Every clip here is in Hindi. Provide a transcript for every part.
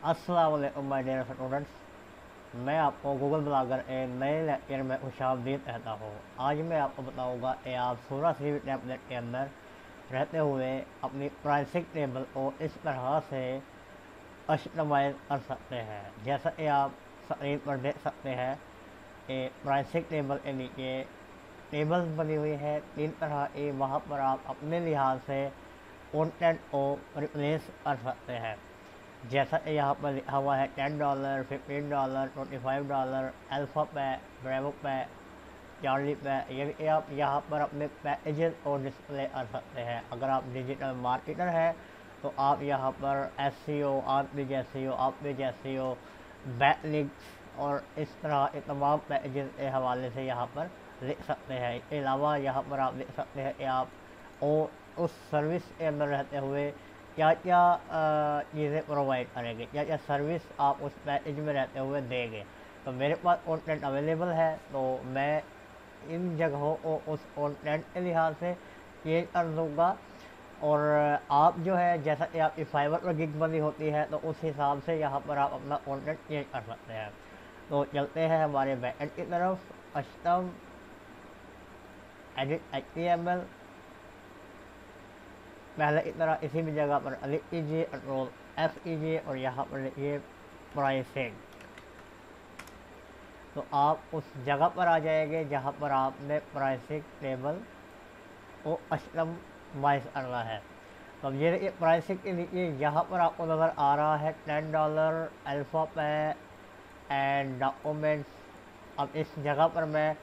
अस्सलाम वालेकुम माय डियर स्टूडेंट्स। मैं आपको गूगल ब्लॉगर ए नए लेक्चर में खुशामदीद कहता हूँ। आज मैं आपको बताऊँगा कि आप सूरह सी टैबलेट के अंदर रहते हुए अपनी प्राइसिंग टेबल को इस तरह से कस्टमाइज कर सकते हैं। जैसा कि आप स्क्रीन पर देख सकते हैं कि प्राइसिंग टेबल के नीचे टेबल्स बनी हुई है तीन तरह की। वहाँ पर आप अपने लिहाज से कंटेंट को रिप्लेस कर सकते हैं। जैसा कि यहाँ पर लिखा हुआ है $10, $15, $25, alpha pack, bravo pack, charlie pack. ये आप यहाँ पर अपने पैकेजेस को डिस्प्ले कर सकते हैं। अगर आप डिजिटल मार्केटर हैं तो आप यहाँ पर SEO, आप पेज SEO, बैकलिंक्स और इस तरह के तमाम पैकेजेस के हवाले से यहाँ पर लिख सकते हैं। इसके अलावा यहाँ पर आप लिख सकते हैं कि आप उस सर्विस के अंदर रहते हुए क्या क्या चीज़ें प्रोवाइड करेंगे, क्या क्या सर्विस आप उस पैकेज में रहते हुए देंगे। तो मेरे पास कंटेंट अवेलेबल है तो मैं इन जगहों को उस कंटेंट के लिहाज से चेंज कर दूँगा। और आप जो है जैसा कि आपकी फाइबर पर गिग बनी होती है तो उस हिसाब से यहाँ पर आप अपना कंटेंट चेंज कर सकते हैं। तो चलते हैं हमारे बैकएंड की तरफ। कस्टम एडिट HTML, पहले की तरह इसी भी जगह पर लिख कीजिए, कंट्रोल F कीजिए और यहाँ पर लिखिए प्राइसिंग। तो आप उस जगह पर आ जाएंगे जहाँ पर आपने प्राइसिंग टेबल को कस्टमाइज करना है। तो अब ये प्राइसिंग के नीचे यहाँ पर आपको नज़र आ रहा है $10 अल्फ़ा पैक एंड डॉक्यूमेंट्स। अब इस जगह पर मैं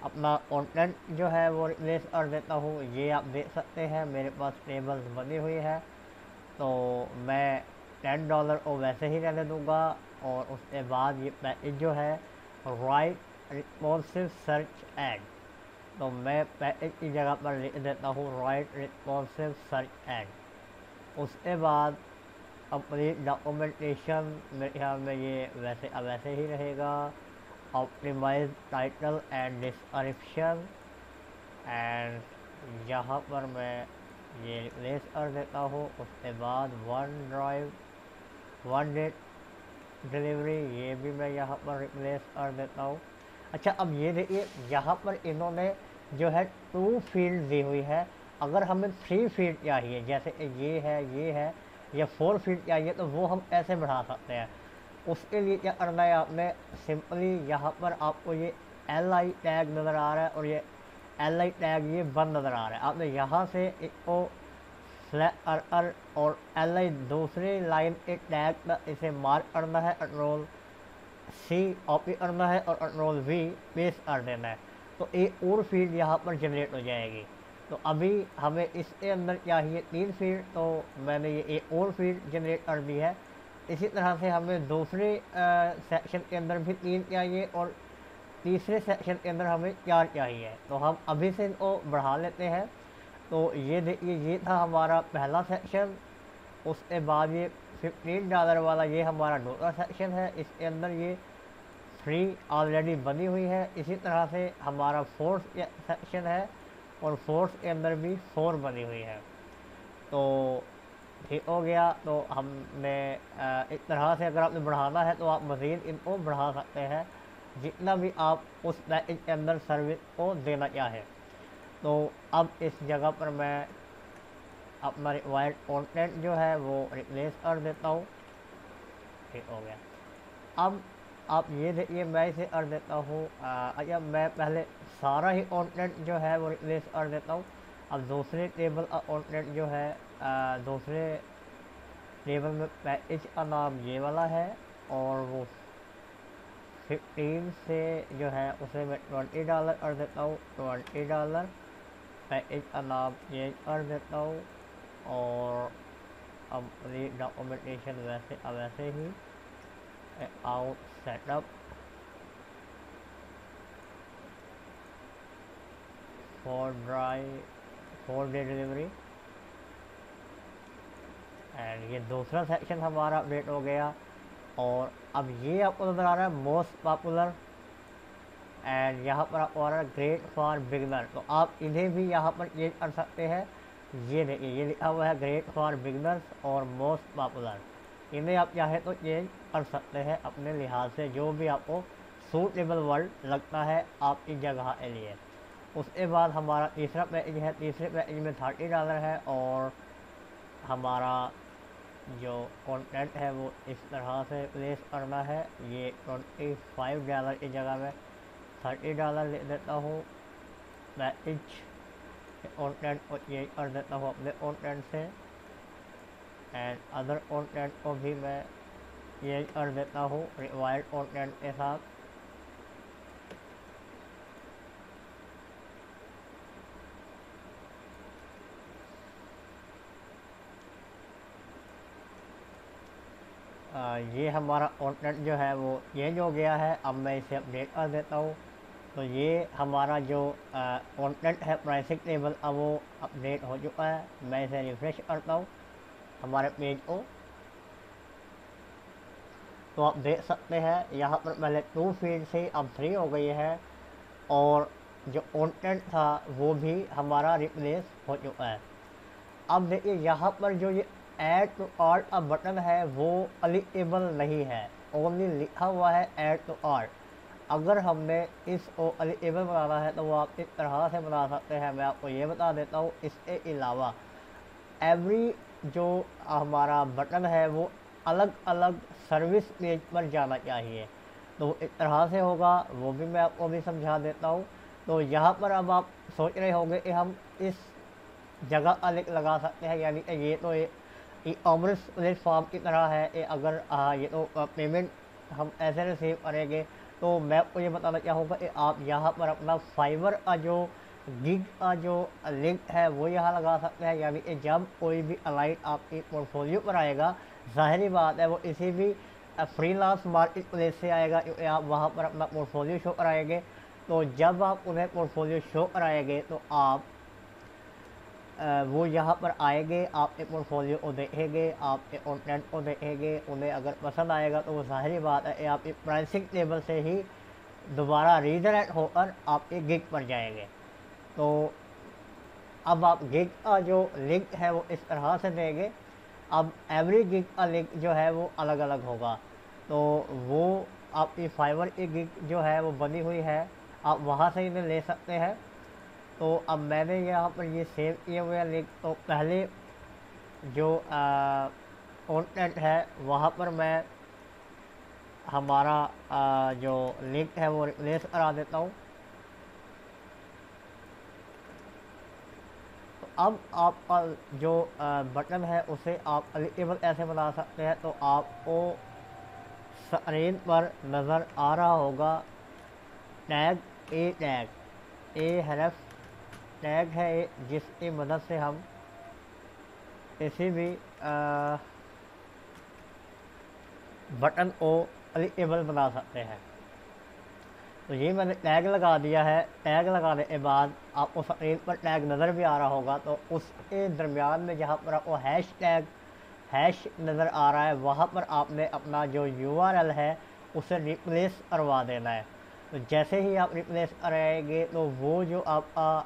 अपना कंटेंट जो है वो रिप्लेस कर देता हूँ। ये आप देख सकते हैं मेरे पास टेबल्स बनी हुई है। तो मैं $10 को वैसे ही रहने दूँगा और उसके बाद ये पैकेज जो है राइट रिस्पॉन्सिव सर्च एड। तो मैं पैकेज की जगह पर लिख देता हूँ राइट रिस्पॉन्सिव सर्च एड। उसके बाद अपनी डॉक्यूमेंटेशन मेरे ख्याल में ये वैसे ही रहेगा। Optimise title and description and यहाँ पर मैं ये रिप्लेस कर देता हूँ। उसके बाद वन डे डिलीवरी, ये भी मैं यहाँ पर रिप्लेस कर देता हूँ। अच्छा, अब ये देखिए यहाँ पर इन्होंने जो है 2 फील्ड दी हुई है। अगर हमें 3 फील्ड चाहिए, जैसे ये है या 4 फील्ड चाहिए, तो वो हम कैसे बढ़ा सकते हैं। उसके लिए क्या करना है, आपने सिंपली यहाँ पर आपको ये LI टैग नज़र आ रहा है और ये LI टैग ये बंद नज़र आ रहा है। आपने यहाँ से इसको सेलेक्ट कर और LI दूसरी लाइन के टैग पर इसे मार्क करना है, कंट्रोल C कॉपी करना है और कंट्रोल V पेस्ट कर देना है। तो एक और फील्ड यहाँ पर जनरेट हो जाएगी। तो अभी हमें इसके अंदर चाहिए 3 फील्ड, तो मैंने ये एक और फील्ड जनरेट कर दी है। इसी तरह से हमें दूसरे सेक्शन के अंदर भी 3 चाहिए और तीसरे सेक्शन के अंदर हमें 4 चाहिए। तो हम अभी से इनको बढ़ा लेते हैं। तो ये देखिए, ये था हमारा पहला सेक्शन। उसके बाद ये $15 वाला ये हमारा दूसरा सेक्शन है। इसके अंदर ये फ्री ऑलरेडी बनी हुई है। इसी तरह से हमारा फोर्थ सेक्शन है और फोर्थ के अंदर भी 4 बनी हुई है। तो ठीक हो गया। तो हमने इस तरह से अगर आपने बढ़ाना है तो आप मज़ीद इनको बढ़ा सकते हैं जितना भी आप उस पैकेज के अंदर सर्विस को देना चाहें। तो अब इस जगह पर मैं अपना रिक्वायर्ड कंटेंट जो है वो रिप्लेस कर देता हूँ। ठीक हो गया। अब आप ये देखिए, मैं इसे कर देता हूँ। अच्छा, मैं पहले सारा ही कंटेंट जो है वो रिप्लेस कर देता हूँ। अब दूसरे टेबल का कंटेंट जो है दूसरे टेबल में पैकेज का नाम ये वाला है और वो 15 से जो है उसे मैं $20 कर देता हूँ। $20 पैकेज का नाम चेंज कर देता हूँ और अपनी डॉक्यूमेंटेशन वैसे ही out setup for day delivery and ये दूसरा सेक्शन हमारा अपडेट हो गया। और अब ये आपको नज़र आ रहा है मोस्ट पॉपुलर एंड यहाँ पर आपको आ रहा है ग्रेट फॉर बिगनर। तो आप इन्हें भी यहाँ पर चेंज कर सकते हैं। ये देखिए, ये लिखा हुआ है ग्रेट फॉर बिगनर्स और मोस्ट पॉपुलर। इन्हें आप चाहे तो चेंज कर सकते हैं अपने लिहाज से, जो भी आपको सूटेबल वर्ड लगता है आपकी जगह के लिए। उसके बाद हमारा तीसरा पैकेज है, तीसरे पैकेज में $30 है और हमारा जो कंटेंट है वो इस तरह से प्लेस करना है। ये $25 की जगह में $30 ले देता हूँ। पैकेज कंटेंट को चेंज कर देता हूँ अपने कंटेंट से, एंड अदर कंटेंट को भी मैं चेंज कर देता हूँ रिक्वायर्ड कंटेंट के साथ। ये हमारा कंटेंट जो है वो चेंज हो गया है। अब मैं इसे अपडेट कर देता हूँ। तो ये हमारा जो कंटेंट है प्राइसिंग टेबल, अब वो अपडेट हो चुका है। मैं इसे रिफ्रेश करता हूँ हमारे पेज को, तो आप देख सकते हैं यहाँ पर पहले 2 फील्ड से अब 3 हो गई है और जो कंटेंट था वो भी हमारा रिप्लेस हो चुका है। अब देखिए यहाँ पर जो ये ऐड टू कार्ट का बटन है वो अलीएबल नहीं है, ओनली लिखा हुआ है ऐड टू कार्ट। अगर हमने इसको अलीएबल बनाना है तो वो आप इस तरह से बना सकते हैं। मैं आपको ये बता देता हूँ। इसके अलावा एवरी जो हमारा बटन है वो अलग अलग सर्विस पेज पर जाना चाहिए, तो इस तरह से होगा, वो भी मैं आपको भी समझा देता हूँ। तो यहाँ पर अब आप सोच रहे होंगे कि हम इस जगह अलग लगा सकते हैं, यानी कि ये तो ई कॉमर्स प्लेटफॉर्म की तरह है। ये अगर ये तो पेमेंट हम ऐसे रिसीव करेंगे, तो मैं आपको ये बताना चाहूँगा कि आप यहाँ पर अपना फाइवर का जो गिग का जो लिंक है वो यहाँ लगा सकते हैं। यानी कि जब कोई भी अलाइट आपकी पोर्टफोलियो पर आएगा, ज़ाहिरी बात है वो इसी भी फ्रीलांस मार्केट प्लेस से आएगा, क्योंकि आप वहाँ पर अपना पोर्टफोलियो शो कराएंगे। तो जब आप उन्हें पोर्टफोलियो शो कराएंगे तो आप वो यहाँ पर आएंगे, आपके पोर्टफोलियो को देखेंगे, आपके कंटेंट को देखेंगे। उन्हें अगर पसंद आएगा तो वो ज़ाहिरी बात है आपके प्राइसिंग टेबल से ही दोबारा रीडायरेक्ट होकर आपके गिग पर जाएंगे। तो अब आप गिग का जो लिंक है वो इस तरह से देंगे। अब एवरी गिग का लिंक जो है वो अलग अलग होगा, तो वो आपकी फाइवर की गिग जो है वो बनी हुई है, आप वहाँ से इन्हें ले सकते हैं। तो अब मैंने यहाँ पर ये सेव किए हुए हैं लिंक। तो पहले जो कंटेंट है वहाँ पर मैं हमारा जो लिंक है वो रिप्लेस करा देता हूँ। तो अब आपका जो बटन है उसे आप अलीएबल ऐसे बना सकते हैं। तो आपको स्क्रीन पर नज़र आ रहा होगा टैग, ए हरफ टैग है जिसकी मदद से हम किसी भी बटन को अलीएबल बना सकते हैं। तो ये मैंने टैग लगा दिया है। टैग लगाने के बाद आपको स्क्रीन पर टैग नज़र भी आ रहा होगा, तो उसके दरमियान में जहाँ पर आपको हैश नज़र आ रहा है, वहाँ पर आपने अपना जो URL है उसे रिप्लेस करवा देना है। तो जैसे ही आप रिप्लेस करेंगे तो वो जो आपका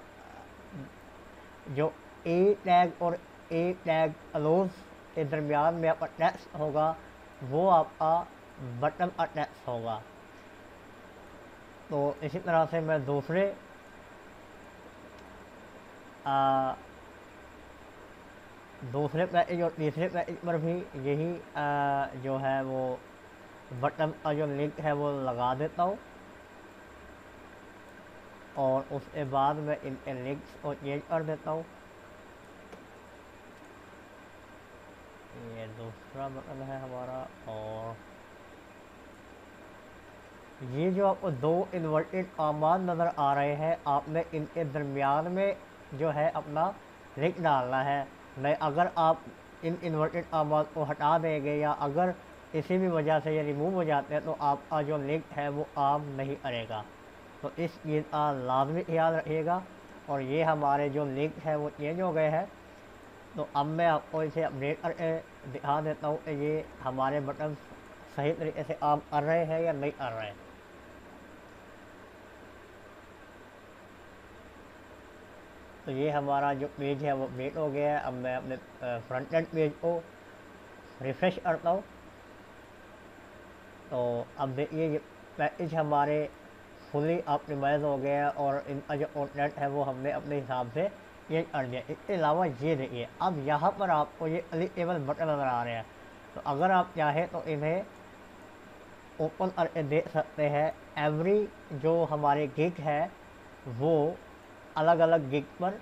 जो ए टैग और ए टैग अलोज के दरमियान में आपका टेक्स्ट होगा वो आपका बटन का टेक्स्ट होगा। तो इसी तरह से मैं दूसरे पैकेज और तीसरे पैकेज पर भी यही जो है वो बटन का जो लिंक है वो लगा देता हूँ, और उसके बाद मैं इनके लिंक्स को चेंज कर देता हूँ। ये दूसरा बटन है हमारा, और ये जो आपको 2 इन्वर्टेड कॉमान नज़र आ रहे हैं, आपने इनके दरमियान में जो है अपना लिंक डालना है। नहीं, अगर आप इन इन्वर्टेड कॉमान को हटा देंगे या अगर किसी भी वजह से ये रिमूव हो जाते हैं तो आपका जो लिंक है वो काम नहीं करेगा। तो इस चीज़ का लाजमी ख्याल रखिएगा। और ये हमारे जो लिंक है वो चेंज हो गए हैं। तो अब मैं आपको इसे अपडेट करके दिखा देता हूँ कि ये हमारे बटन सही तरीके से काम कर रहे हैं या नहीं कर रहे हैं। तो ये हमारा जो पेज है वो अपडेट हो गया है। अब मैं अपने फ्रंट एंड पेज को रिफ़्रेश करता हूँ। तो अब देखिए ये पैकेज हमारे फुली ऑप्टिमाइज हो गया है और इनका जो आउटलेट है वो हमने अपने हिसाब से ये कर दिया। इसके अलावा ये देखिए अब यहाँ पर आपको ये क्लिकेबल बटन नज़र आ रहे हैं, तो अगर आप चाहें तो इन्हें ओपन करके देख सकते हैं। एवरी जो हमारे गिग है वो अलग अलग गिग पर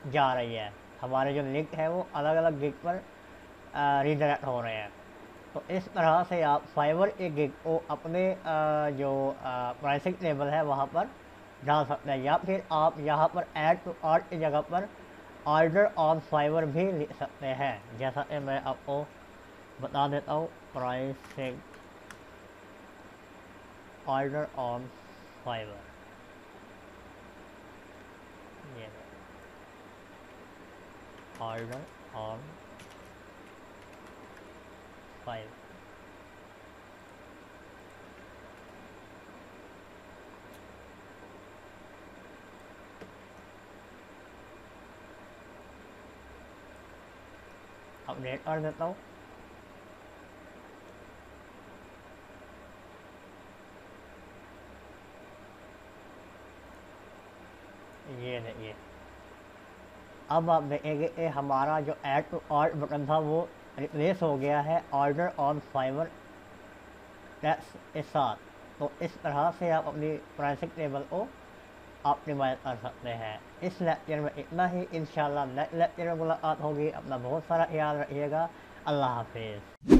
जा रही है, हमारे जो लिंक है वो अलग अलग गिग पर रीडायरेक्ट हो रहे हैं। तो इस तरह से आप फाइवर के गिग को अपने जो प्राइसिंग टेबल है वहाँ पर डाल सकते हैं, या फिर आप यहाँ पर ऐड टू आर्ट की जगह पर ऑर्डर ऑन फाइवर भी लिख सकते हैं। जैसा कि मैं आपको बता देता हूँ, प्राइसिंग ऑर्डर ऑन फाइवर, ये ऑर्डर ऑन फाइवर। अपडेट कर देता हूँ। ये देखिए अब आप देखेंगे कि हमारा जो ऐड टू आर्ट बटन था वो रिप्लेस हो गया है ऑर्डर ऑन फाइवर टैक्स के साथ। तो इस तरह से आप अपनी प्राइसिंग टेबल को ऑप्टिमाइज कर सकते हैं। इस लेक्चर में इतना ही, इंशाल्लाह नेक्स्ट लेक्चर में मुलाकात होगी। अपना बहुत सारा ख्याल रखिएगा। अल्लाह हाफिज़।